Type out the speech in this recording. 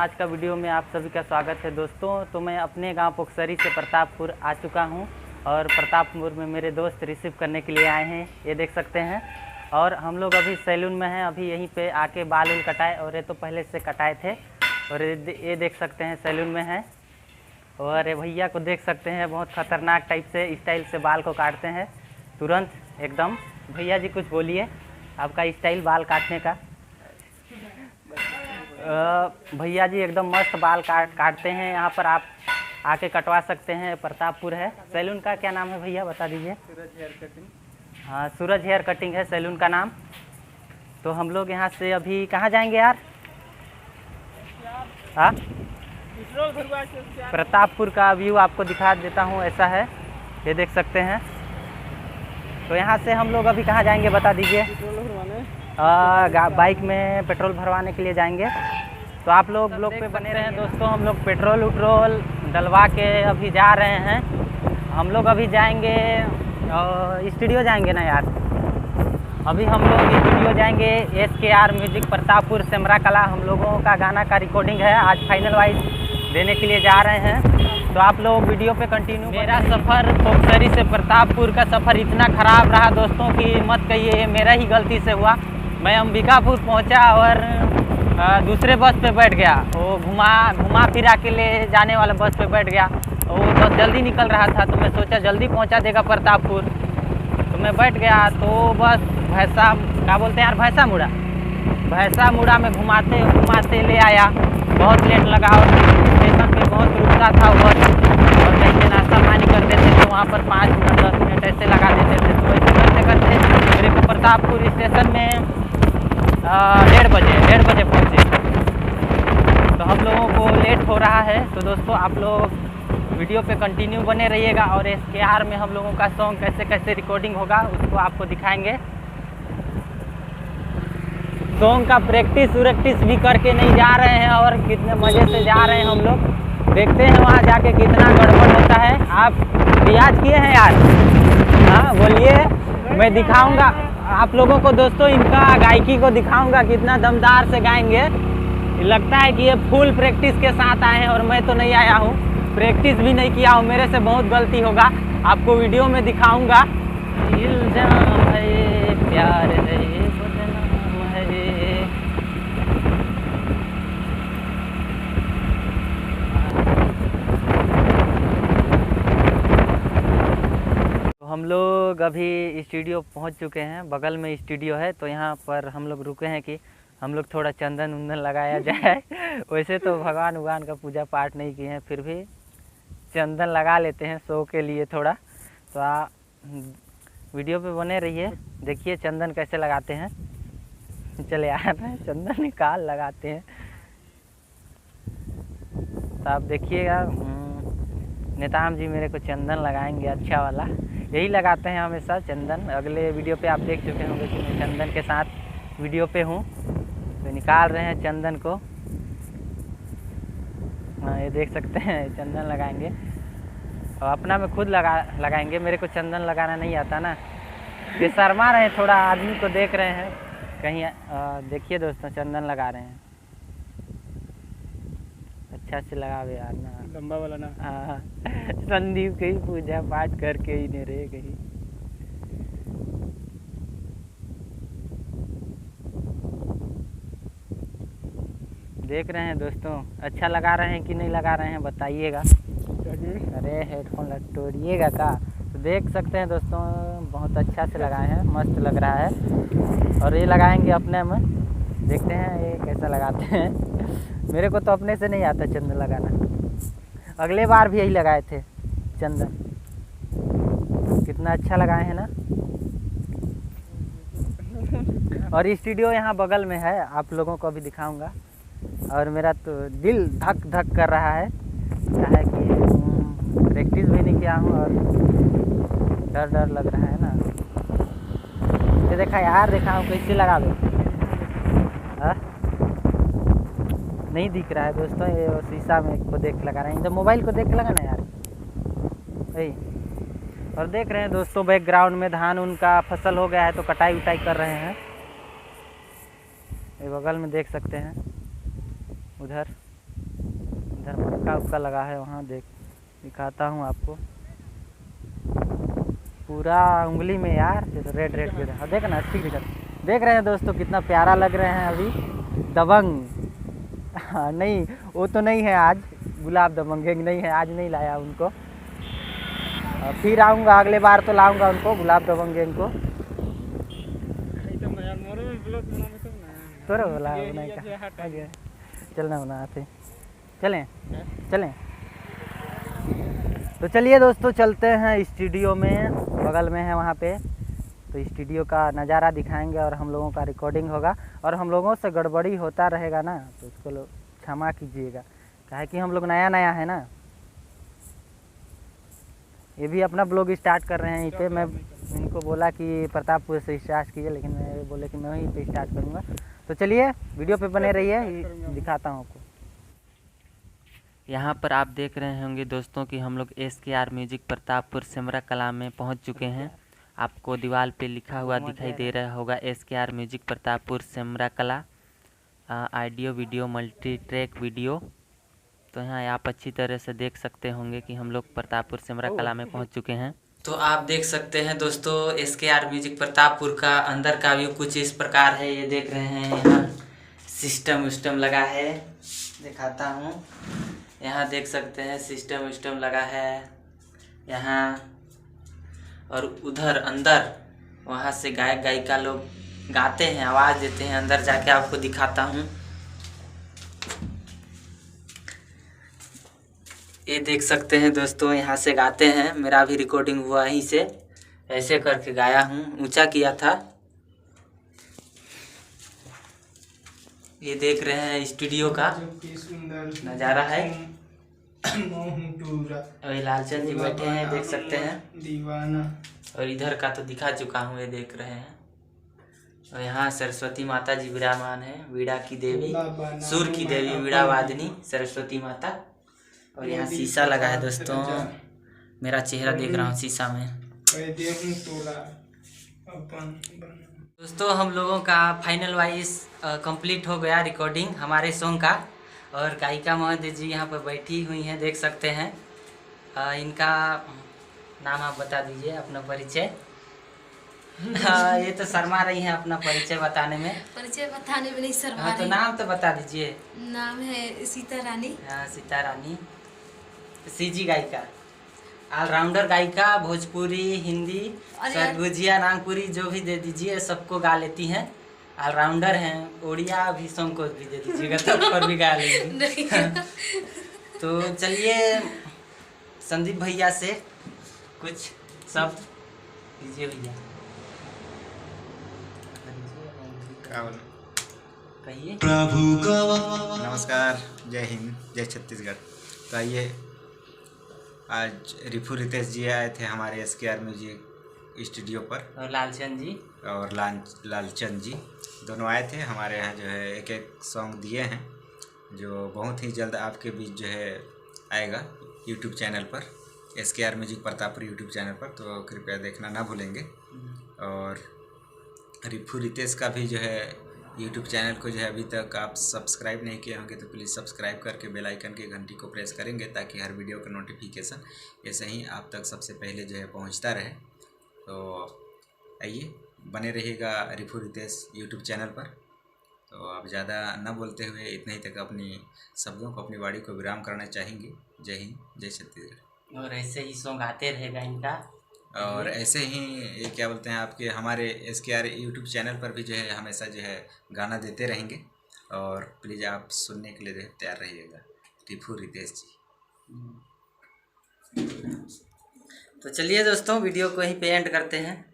आज का वीडियो में आप सभी का स्वागत है दोस्तों। तो मैं अपने गांव पोखसरी से प्रतापपुर आ चुका हूं और प्रतापपुर में मेरे दोस्त रिसीव करने के लिए आए हैं, ये देख सकते हैं। और हम लोग अभी सैलून में हैं, अभी यहीं पे आके बाल उल कटाए और ये तो पहले से कटाए थे। और ये देख सकते हैं सैलून में हैं। और ये भैया को देख सकते हैं, बहुत ख़तरनाक टाइप से स्टाइल से बाल को काटते हैं तुरंत एकदम। भैया जी कुछ बोलिए, आपका स्टाइल बाल काटने का। भैया जी एकदम मस्त बाल काटते हैं, यहाँ पर आप आके कटवा सकते हैं। प्रतापपुर है, सैलून का क्या नाम है भैया बता दीजिए। सूरज हेयर कटिंग। हाँ, सूरज हेयर कटिंग है सैलून का नाम। तो हम लोग यहाँ से अभी कहाँ जाएंगे यार? हाँ, प्रतापपुर का व्यू आपको दिखा देता हूँ, ऐसा है, ये देख सकते हैं। तो यहाँ से हम लोग अभी कहाँ जाएंगे बता दीजिए। बाइक में पेट्रोल भरवाने के लिए जाएंगे। तो आप लोग ब्लॉग पे बने रहें दोस्तों। हम लोग पेट्रोल उट्रोल डलवा के अभी जा रहे हैं। हम लोग अभी जाएंगे स्टूडियो जाएंगे ना यार। अभी हम लोग स्टूडियो जाएंगे, SKR म्यूजिक प्रतापपुर सेमरा कला। हम लोगों का गाना का रिकॉर्डिंग है, आज फाइनल वाइज देने के लिए जा रहे हैं। तो आप लोग वीडियो पे कंटिन्यू। मेरा सफ़र पोखसरी से प्रतापपुर का सफ़र इतना ख़राब रहा दोस्तों कि मत कहिए, ये मेरा ही गलती से हुआ। मैं अंबिकापुर पहुंचा और दूसरे बस पे बैठ गया। वो घुमा फिरा के ले जाने वाला बस पे बैठ गया। वो बस जल्दी निकल रहा था तो मैं सोचा जल्दी पहुंचा देगा प्रतापपुर, तो मैं बैठ गया। तो बस भैंसा क्या बोलते हैं यार, भैंसा मुड़ा में घुमाते ले आया। बहुत लेट लगा और स्टेशन पे बहुत रुकता था बस, और कैसे नाश्ता पानी कर देते थे वहाँ पर 5 मिनट 10 मिनट ऐसे लगा देते थे। तो ऐसे करते मेरे को प्रतापपुर स्टेशन में 1:30 पहुँचे। तो हम लोगों को लेट हो रहा है। तो दोस्तों आप लोग वीडियो पे कंटिन्यू बने रहिएगा और SKR में हम लोगों का सॉन्ग कैसे कैसे रिकॉर्डिंग होगा उसको आपको दिखाएंगे। सॉन्ग का प्रैक्टिस भी करके नहीं जा रहे हैं और कितने मज़े से जा रहे हैं हम लोग। देखते हैं वहाँ जाके कितना गड़बड़ होता है। आप रियाज किए हैं यार? हाँ बोलिए, मैं दिखाऊंगा आप लोगों को दोस्तों, इनका गायकी को दिखाऊंगा कितना दमदार से गाएंगे। लगता है कि ये फुल प्रैक्टिस के साथ आए हैं और मैं तो नहीं आया हूँ, प्रैक्टिस भी नहीं किया हूँ। मेरे से बहुत गलती होगा, आपको वीडियो में दिखाऊंगा। इल्जाम है प्यार है बदनाम है। हम लोग अभी स्टूडियो पहुंच चुके हैं, बगल में स्टूडियो है। तो यहाँ पर हम लोग रुके हैं कि हम लोग थोड़ा चंदन उंदन लगाया जाए। वैसे तो भगवान का पूजा पाठ नहीं किए हैं, फिर भी चंदन लगा लेते हैं शो के लिए थोड़ा। तो आप वीडियो पे बने रहिए, देखिए चंदन कैसे लगाते हैं। चले आ रहे हैं, चंदन निकाल लगाते हैं। तो आप देखिएगा, नेताम जी मेरे को चंदन लगाएंगे अच्छा वाला। यही लगाते हैं हमेशा चंदन। अगले वीडियो पे आप देख चुके होंगे कि मैं चंदन के साथ वीडियो पे हूँ। तो निकाल रहे हैं चंदन को। हाँ, ये देख सकते हैं चंदन लगाएंगे और अपना में खुद लगाएंगे। मेरे को चंदन लगाना नहीं आता ना, ये शर्मा रहे हैं थोड़ा, आदमी को देख रहे हैं कहीं। देखिए दोस्तों चंदन लगा रहे हैं, अच्छा से लगावे यार ना, लंबा वाला ना। हाँ, संदीप कहीं पूजा पाठ करके ही नहीं रहे कहीं। देख रहे हैं दोस्तों, अच्छा लगा रहे हैं कि नहीं लगा रहे हैं बताइएगा। अरे हेडफोन लटोड़िएगा का। तो देख सकते हैं दोस्तों, बहुत अच्छा से लगाए हैं, मस्त लग रहा है। और ये लगाएंगे अपने में, देखते हैं ये कैसा लगाते हैं। मेरे को तो अपने से नहीं आता चंदन लगाना। अगले बार भी यही लगाए थे चंदन, कितना अच्छा लगाए हैं ना। और स्टूडियो यहाँ बगल में है, आप लोगों को अभी दिखाऊंगा। और मेरा तो दिल धक धक कर रहा है, क्या है कि प्रैक्टिस भी नहीं किया हूँ और डर लग रहा है ना। ये देखा यार, देखा हूँ कैसे लगा दो। नहीं दिख रहा है दोस्तों, ये शीशा में को देख लगा रहे हैं, जब मोबाइल को देख लगा ना यार यही। और देख रहे हैं दोस्तों बैकग्राउंड में धान उनका फसल हो गया है तो कटाई उटाई कर रहे हैं। ये बगल में देख सकते हैं उधर इधर मक्का उक्का लगा है, वहाँ दिखाता हूँ आपको। पूरा उंगली में यार रेड रेड रेड। हाँ देख ना, ठीक देख रहे हैं दोस्तों कितना प्यारा लग रहे हैं अभी दबंग। हाँ नहीं वो तो नहीं है आज, गुलाब दबंग गैंग नहीं है, आज नहीं लाया उनको। फिर आऊँगा, अगले बार तो लाऊंगा उनको, गुलाब दबंग गैंग को। तोरे बोला चलना बनाते, चलें चलें। तो चलिए दोस्तों चलते हैं स्टूडियो में, बगल में है वहाँ पे। तो स्टूडियो का नज़ारा दिखाएंगे और हम लोगों का रिकॉर्डिंग होगा। और हम लोगों से गड़बड़ी होता रहेगा ना तो उसको क्षमा कीजिएगा, काहे कि हम लोग नया नया है ना। ये भी अपना ब्लॉग स्टार्ट कर रहे हैं यहीं पे। मैं इनको बोला कि प्रतापपुर से स्टार्ट कीजिए, लेकिन मैं बोले कि मैं वहीं पे स्टार्ट करूँगा। तो चलिए वीडियो पे बने रहिए, दिखाता हूँ आपको। यहाँ पर आप देख रहे होंगे दोस्तों कि हम लोग SKR म्यूजिक प्रतापपुर सिमरा कला में पहुँच चुके हैं। आपको दीवार पे लिखा हुआ दिखाई दे रहा होगा SKR म्यूजिक प्रतापपुर सिमरा कला, audio video multi track video. तो यहाँ आप अच्छी तरह से देख सकते होंगे कि हम लोग प्रतापपुर सिमरा कला में पहुँच चुके हैं। तो आप देख सकते हैं दोस्तों SKR म्यूजिक प्रतापपुर का अंदर का व्यू कुछ इस प्रकार है। ये देख रहे हैं यहाँ सिस्टम विस्टम लगा है, दिखाता हूँ। यहाँ देख सकते हैं सिस्टम विस्टम लगा है यहाँ। और उधर अंदर वहाँ से गायक गायिका लोग गाते हैं, आवाज़ देते हैं। अंदर जाके आपको दिखाता हूँ। ये देख सकते हैं दोस्तों, यहाँ से गाते हैं। मेरा भी रिकॉर्डिंग हुआ यहीं से, ऐसे करके गाया हूँ, ऊंचा किया था। ये देख रहे हैं स्टूडियो का नज़ारा है। अभी लालचंद जी बैठे हैं, देख सकते हैं दीवाना। और इधर का तो दिखा चुका हूँ, ये देख रहे हैं। और यहाँ सरस्वती माता जी विराजमान है, वीणा की देवी, सुर की देवी, वीणा वादिनी सरस्वती माता। और यहाँ शीशा लगा है दोस्तों, मेरा चेहरा देख रहा हूँ शीशा में। दोस्तों हम लोगों का फाइनल वाइज कंप्लीट हो गया रिकॉर्डिंग हमारे सॉन्ग का। और गायिका महोदय जी यहाँ पर बैठी हुई हैं, देख सकते हैं। इनका नाम आप बता दीजिए, अपना परिचय। ये तो शर्मा रही हैं अपना परिचय बताने में। परिचय बताने में नहीं शर्मा रही। तो नाम तो बता दीजिए। नाम है सीता रानी। हाँ सीता रानी, सीजी गायिका, ऑलराउंडर गायिका, भोजपुरी, हिंदी, सरगुजिया, नागपुरी जो भी दे दीजिए, सबको गा लेती हैं। ऑलराउंडर हैं, उड़िया भी सॉन्ग को भी दे दीजिएगा, तब पर भी गा लेंगे। तो चलिए संदीप भैया से कुछ शब्द दीजिए भैया। कहिए। नमस्कार, जय हिंद, जय छत्तीसगढ़। तो आइए, आज रिफू रितेश जी आए थे हमारे SKR म्यूजिक स्टूडियो पर, और लालचंद जी और लालचंद जी दोनों आए थे हमारे यहाँ। जो है एक एक सॉन्ग दिए हैं जो बहुत ही जल्द आपके बीच जो है आएगा यूट्यूब चैनल पर, SKR music Pratappur YouTube channel पर। तो कृपया देखना ना भूलेंगे। और रिफू रितेश का भी जो है यूट्यूब चैनल को जो है अभी तक आप सब्सक्राइब नहीं किए होंगे तो प्लीज़ सब्सक्राइब करके बेल आइकन की घंटी को प्रेस करेंगे, ताकि हर वीडियो का नोटिफिकेशन ऐसे ही आप तक सबसे पहले जो है पहुंचता रहे। तो आइए, बने रहिएगा रिफू रितेश यूट्यूब चैनल पर। तो आप ज़्यादा न बोलते हुए इतने ही तक अपनी शब्दों को, अपनी वाणी को विराम करना चाहेंगे। जय हिंद, जय छत्तीसगढ़। और ऐसे ही सॉन्ग आते रहेगा इनका। और ऐसे ही ये क्या बोलते हैं, आपके हमारे SKR यूट्यूब चैनल पर भी जो है हमेशा जो है गाना देते रहेंगे। और प्लीज़ आप सुनने के लिए तैयार रहिएगा, रिफू रितेश जी। तो चलिए दोस्तों वीडियो को यहीं पे एंड करते हैं।